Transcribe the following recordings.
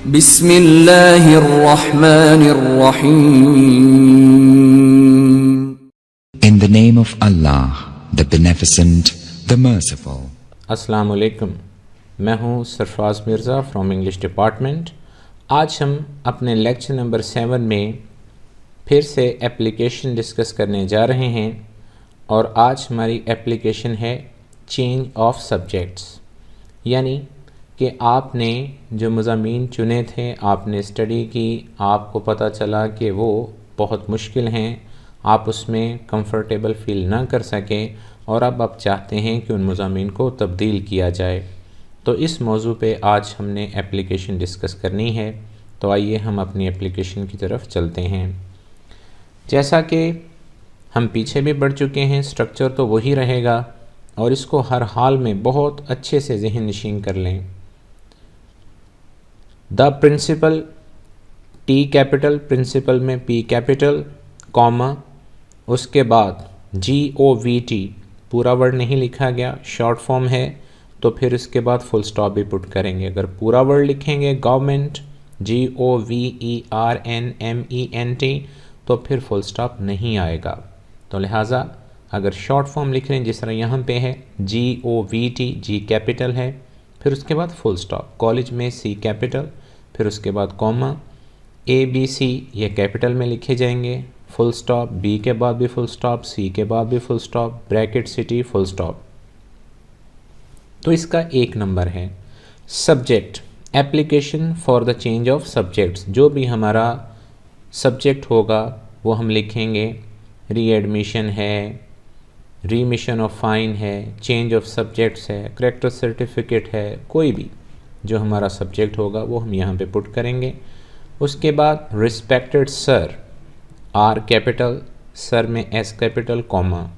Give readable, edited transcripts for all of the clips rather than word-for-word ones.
बिस्मिल्लाहिर्रहमानिर्रहीम। In the name of Allah, the Beneficent, the Merciful. अस्सलाम वालेकुम, मैं हूँ Sarfaraz Mirza from English department. आज हम अपने लेक्चर नंबर 7 में फिर से एप्लीकेशन डिस्कस करने जा रहे हैं और आज हमारी एप्लीकेशन है चेंज ऑफ सब्जेक्ट्स, यानी कि आपने जो मज़ामीन चुने थे, आपने स्टडी की, आपको पता चला कि वो बहुत मुश्किल हैं, आप उसमें कंफर्टेबल फ़ील ना कर सकें और अब आप चाहते हैं कि उन मज़ामीन को तब्दील किया जाए। तो इस मौजू पे आज हमने एप्लीकेशन डिस्कस करनी है। तो आइए हम अपनी एप्लीकेशन की तरफ चलते हैं। जैसा कि हम पीछे भी बढ़ चुके हैं, स्ट्रक्चर तो वही रहेगा और इसको हर हाल में बहुत अच्छे से ज़हन नशीन कर लें। The principal, T capital, principal में पी कैपिटल, कॉमा, उसके बाद GOVT, पूरा वर्ड नहीं लिखा गया, शॉर्ट फॉर्म है, तो फिर इसके बाद फुल स्टॉप भी पुट करेंगे। अगर पूरा वर्ड लिखेंगे गवर्नमेंट, GOVERNMENT, तो फिर फुल स्टॉप नहीं आएगा। तो लिहाजा अगर शॉर्ट फॉर्म लिख रहे हैं जिस तरह यहाँ पे है GOVT, G कैपिटल है, फिर उसके बाद फुल स्टॉप, कॉलेज में C कैपिटल, फिर उसके बाद कॉमा, ABC ये कैपिटल में लिखे जाएंगे, फुल स्टॉप, B के बाद भी फुल स्टॉप, C के बाद भी full stop, bracket city, full stop. तो इसका 1 नंबर है। Subject, application for the change of subjects, जो भी हमारा सब्जेक्ट होगा वो हम लिखेंगे। रीएडमिशन है, रीमिशन ऑफ फाइन है, चेंज ऑफ सब्जेक्ट्स है, करेक्टर सर्टिफिकेट है, कोई भी जो हमारा सब्जेक्ट होगा वो हम यहाँ पे पुट करेंगे। उसके बाद respected sir, R capital, sir में S capital, comma,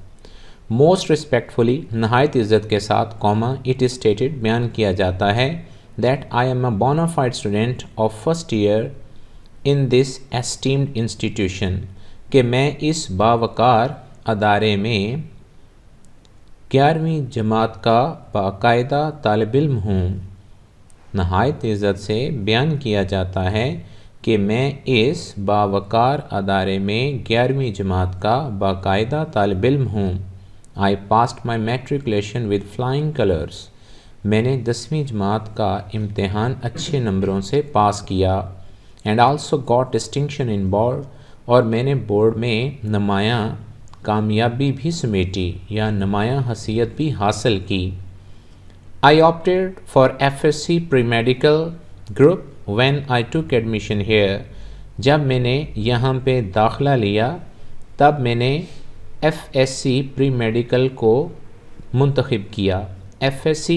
most respectfully, नहायत इज़्ज़त के साथ, कॉमा, इट इज़ स्टेटेड, बयान किया जाता है, that I am a bonafide student of first year in this esteemed institution, कि मैं इस बावकार अदारे में 11वीं जमात का बाकायदा तालिब इल्म हूँ। नहायत इज़्ज़त से बयान किया जाता है कि मैं इस बावकार अदारे में 11वीं जमात का बाकायदा तालिब इल्म हूँ। I passed my matriculation with flying colours, मैंने 10वीं जमात का इम्तिहान अच्छे नंबरों से पास किया। And also got distinction in board, और मैंने बोर्ड में नुमायाँ कामयाबी भी समेटी या नुमायाँ हसीयत भी हासिल की। I opted for FSC pre medical group when I took admission here, जब मैंने यहाँ पे दाखिला लिया तब मैंने FSC प्री मेडिकल को मुंतखब किया। FSC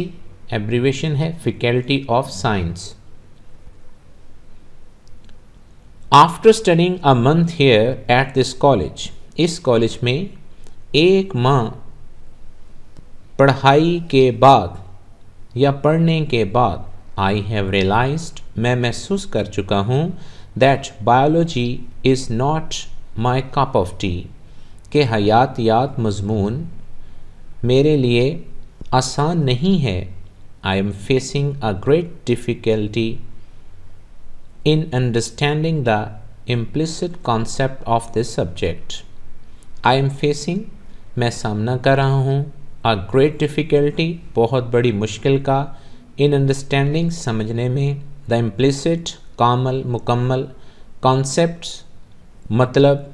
एब्रीवेशन है faculty of science. After studying a month here at this college, इस कॉलेज में 1 माह पढ़ाई के बाद या पढ़ने के बाद, आई हैव रियलाइज्ड, मैं महसूस कर चुका हूँ, that biology is not my cup of T, कि हयातियात मज़मून मेरे लिए आसान नहीं है। I am facing a great difficulty in understanding the implicit concept of this subject. I am facing, मैं सामना कर रहा हूँ, अ ग्रेट डिफ़िकल्टी, बहुत बड़ी मुश्किल का, इन अंडरस्टैंडिंग, समझने में, द इम्प्लिसिट, कामल, मुकम्मल, कॉन्सेप्ट्स, मतलब,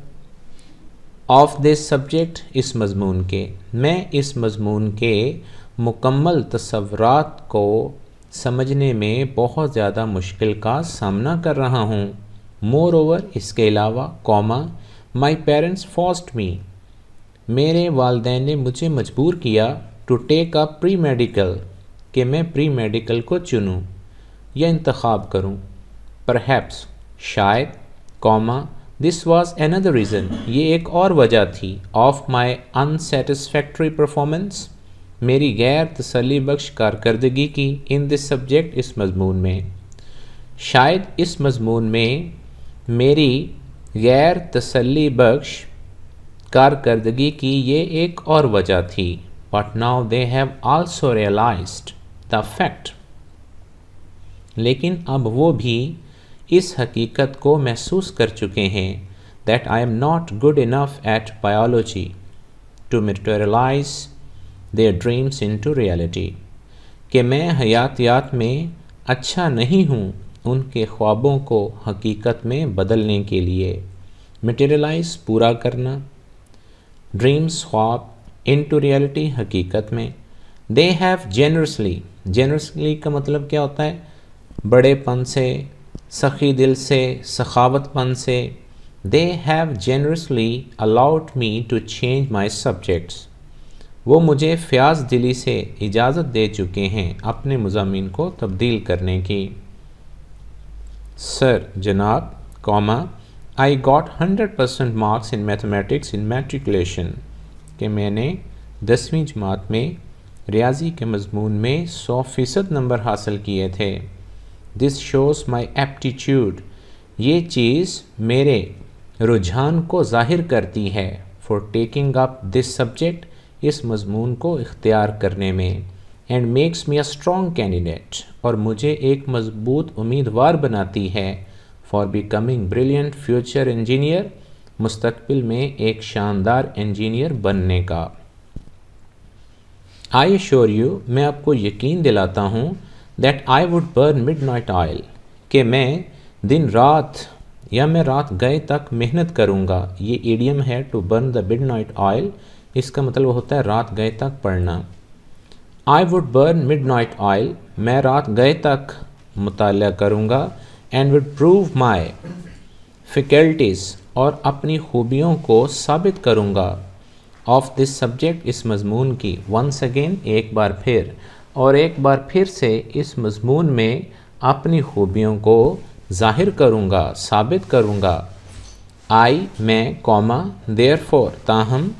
ऑफ दिस सब्जेक्ट, इस मज़मून के, मैं इस मज़मून के मुकम्मल तसव्वुरात को समझने में बहुत ज़्यादा मुश्किल का सामना कर रहा हूँ। मोर ओवर, इसके अलावा, comma, my parents forced me, मेरे वालिदैन ने मुझे मजबूर किया, to take a pre medical, कि मैं प्री मेडिकल को चुनूँ या इंतखाब करूँ। परहैप्स, शायद, comma, this was another reason, ये एक और वजह थी, ऑफ माई अनसेटिस्फैक्ट्री परफॉर्मेंस, मेरी गैर तसल्ली बख्श कारकर्दगी की, इन दिस सब्जेक्ट, इस मज़मून में। शायद इस मज़मून में मेरी गैर तसल्ली बख्श कारकर्दगी की ये एक और वजह थी। But now they have also realised the fact, लेकिन अब वो भी इस हकीकत को महसूस कर चुके हैं that I am not good enough at biology to materialize their dreams into reality, कि मैं हयातियात में अच्छा नहीं हूँ उनके ख्वाबों को हकीकत में बदलने के लिए। मटेरियलाइज पूरा करना, ड्रीम्स ख्वाब, इनटू रियलिटी हकीकत में। दे हैव जेनरसली, जेनरसली का मतलब क्या होता है? बड़ेपन से, सखी दिल से, सखावतपन से। They have generously allowed me to change my subjects, वो मुझे फ़याज़ दिली से इजाज़त दे चुके हैं अपने मज़ामीन को तब्दील करने की। सर जनाब, comma, I got 100% marks in mathematics in matriculation, कि मैंने 10वीं जमात में रियाजी के मज़मून में 100% नंबर हासिल किए थे। दिस शोज़ माई एप्टीट्यूड, ये चीज़ मेरे रुझान को ज़ाहिर करती है। For taking up this subject, इस मज़मून को इख्तियार करने में। And makes me a strong candidate, और मुझे एक मजबूत उम्मीदवार बनाती है। For becoming brilliant future engineer, मुस्तकबिल में एक शानदार इंजीनियर बनने का। आई एश्योर यू, मैं आपको यकीन दिलाता हूँ, that I would burn midnight oil, कि मैं दिन रात या मैं रात गए तक मेहनत करूँगा। ये ईडियम है to burn the midnight oil, इसका मतलब होता है रात गए तक पढ़ना। I would burn midnight oil, मैं रात गए तक मुताला करूँगा। And would prove my faculties, और अपनी खूबियों को साबित करूँगा। ऑफ दिस सब्जेक्ट, इस मज़मून की। वंस अगेन, एक बार फिर, और एक बार फिर से इस मज़मून में अपनी खूबियों को ज़ाहिर करूँगा, साबित करूँगा। आई, मैं, कॉमा, देयरफॉर, ताहम,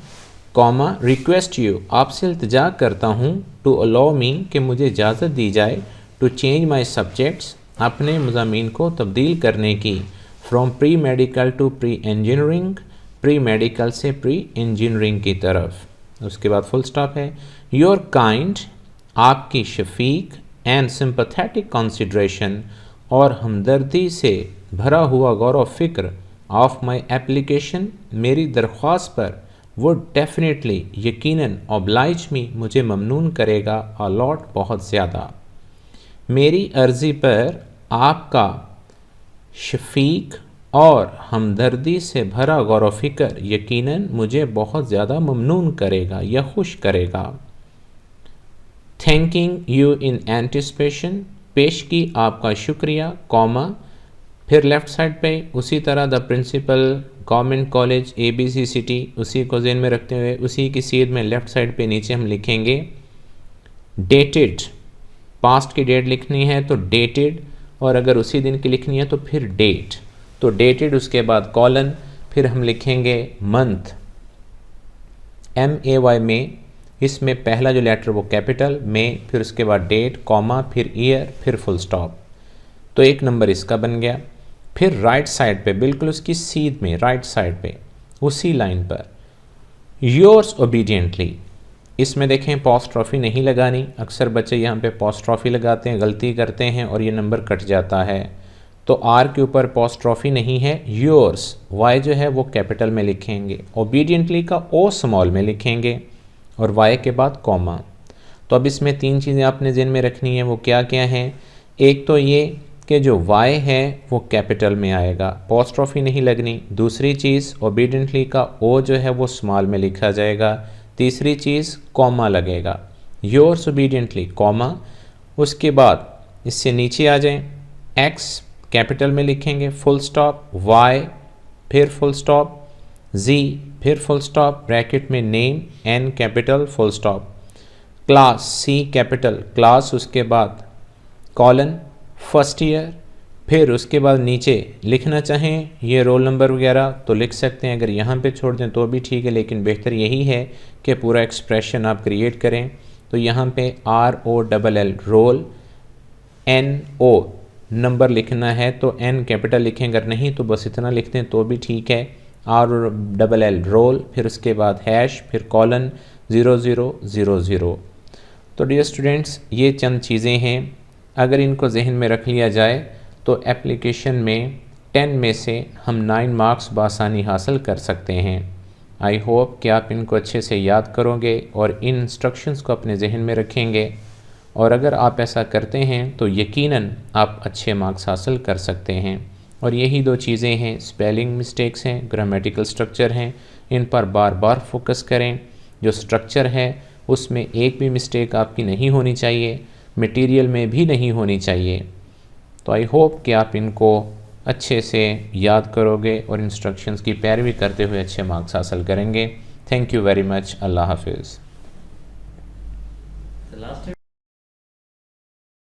कॉमा, रिक्वेस्ट यू, आपसे इल्तिजा करता हूँ, टू अलाउ मी, कि मुझे इजाज़त दी जाए, टू चेंज माई सब्जेक्ट्स, अपने मज़ामीन को तब्दील करने की। From pre medical to pre engineering, pre medical से प्री इंजीनियरिंग की तरफ। उसके बाद फुल स्टॉप है। योर काइंड, आपकी शफीक, एंड सिंपैथेटिक कंसिडरेशन, और हमदर्दी से भरा हुआ गौर व फिक्र, ऑफ माई एप्लीकेशन, मेरी दरख्वास्त पर, वुड डेफिनेटली, यकीनन, ऑब्लाइज मी, मुझे ममनून करेगा, अलॉट, बहुत ज़्यादा। मेरी अर्ज़ी पर आपका शफीक और हमदर्दी से भरा गौर व फिक्र यकीनन मुझे बहुत ज़्यादा ममनून करेगा या खुश करेगा। थैंकिंग यू इन एंटिसिपेशन, पेश की आपका शुक्रिया, कॉमा, फिर लेफ़्ट साइड पे उसी तरह the principal government college ABC city, उसी को ज़हन में रखते हुए उसी की सीध में लेफ़्ट साइड पे नीचे हम लिखेंगे डेटेड, पास्ट की डेट लिखनी है तो डेटेड, और अगर उसी दिन की लिखनी है तो फिर डेट, तो डेटेड, उसके बाद कॉलन, फिर हम लिखेंगे मंथ, MAY में, इसमें पहला जो लेटर वो कैपिटल में, फिर उसके बाद डेट, कॉमा, फिर ईयर, फिर फुल स्टॉप। तो एक नंबर इसका बन गया। फिर राइट साइड पे, बिल्कुल उसकी सीध में राइट साइड पे उसी लाइन पर, योर्स ओबीडियंटली, इसमें देखें अपॉस्ट्रोफी नहीं लगानी। अक्सर बच्चे यहाँ पे अपॉस्ट्रोफी लगाते हैं, गलती करते हैं और ये नंबर कट जाता है। तो आर के ऊपर अपॉस्ट्रोफी नहीं है। योर्स, वाई जो है वो कैपिटल में लिखेंगे, ओबीडियंटली का ओ स्मॉल में लिखेंगे, और वाई के बाद कॉमा। तो अब इसमें तीन चीज़ें आपने ज़हन में रखनी है, वो क्या क्या हैं? एक तो ये कि जो वाई है वो कैपिटल में आएगा, अपॉस्ट्रोफी नहीं लगनी। दूसरी चीज़, ओबीडियंटली का ओ जो है वो स्मॉल में लिखा जाएगा। तीसरी चीज़, कॉमा लगेगा, योर्स ओबीडियंटली, कॉमा। उसके बाद इससे नीचे आ जाएं, एक्स कैपिटल में लिखेंगे, फुल स्टॉप, वाई, फिर फुल स्टॉप, जी, फिर फुल स्टॉप, ब्रैकेट में name, N capital, full stop, class, C capital, class, उसके बाद कॉलन, फर्स्ट ईयर, फिर उसके बाद नीचे लिखना चाहें ये रोल नंबर वगैरह तो लिख सकते हैं, अगर यहाँ पे छोड़ दें तो भी ठीक है, लेकिन बेहतर यही है कि पूरा एक्सप्रेशन आप क्रिएट करें। तो यहाँ पे ROLL रोल, NO नंबर लिखना है तो N कैपिटल लिखें, अगर नहीं तो बस इतना लिख दें तो भी ठीक है। ROLL रोल, फिर उसके बाद हैश, फिर कॉलन 0000। तो डियर स्टूडेंट्स, ये चंद चीज़ें हैं, अगर इनको जहन में रख लिया जाए तो एप्लीकेशन में 10 में से हम 9 मार्क्स बासानी हासिल कर सकते हैं। आई होप कि आप इनको अच्छे से याद करोगे और इन इंस्ट्रक्शंस को अपने जहन में रखेंगे, और अगर आप ऐसा करते हैं तो यकीनन आप अच्छे मार्क्स हासिल कर सकते हैं। और यही 2 चीज़ें हैं, स्पेलिंग मिस्टेक्स हैं, ग्रामेटिकल स्ट्रक्चर हैं, इन पर बार बार फोकस करें। जो स्ट्रक्चर है उसमें एक भी मिस्टेक आपकी नहीं होनी चाहिए, मटेरियल में भी नहीं होनी चाहिए। तो आई होप कि आप इनको अच्छे से याद करोगे और इंस्ट्रक्शंस की पैरवी करते हुए अच्छे मार्क्स हासिल करेंगे। Thank you very much. अल्लाह हाफिज़।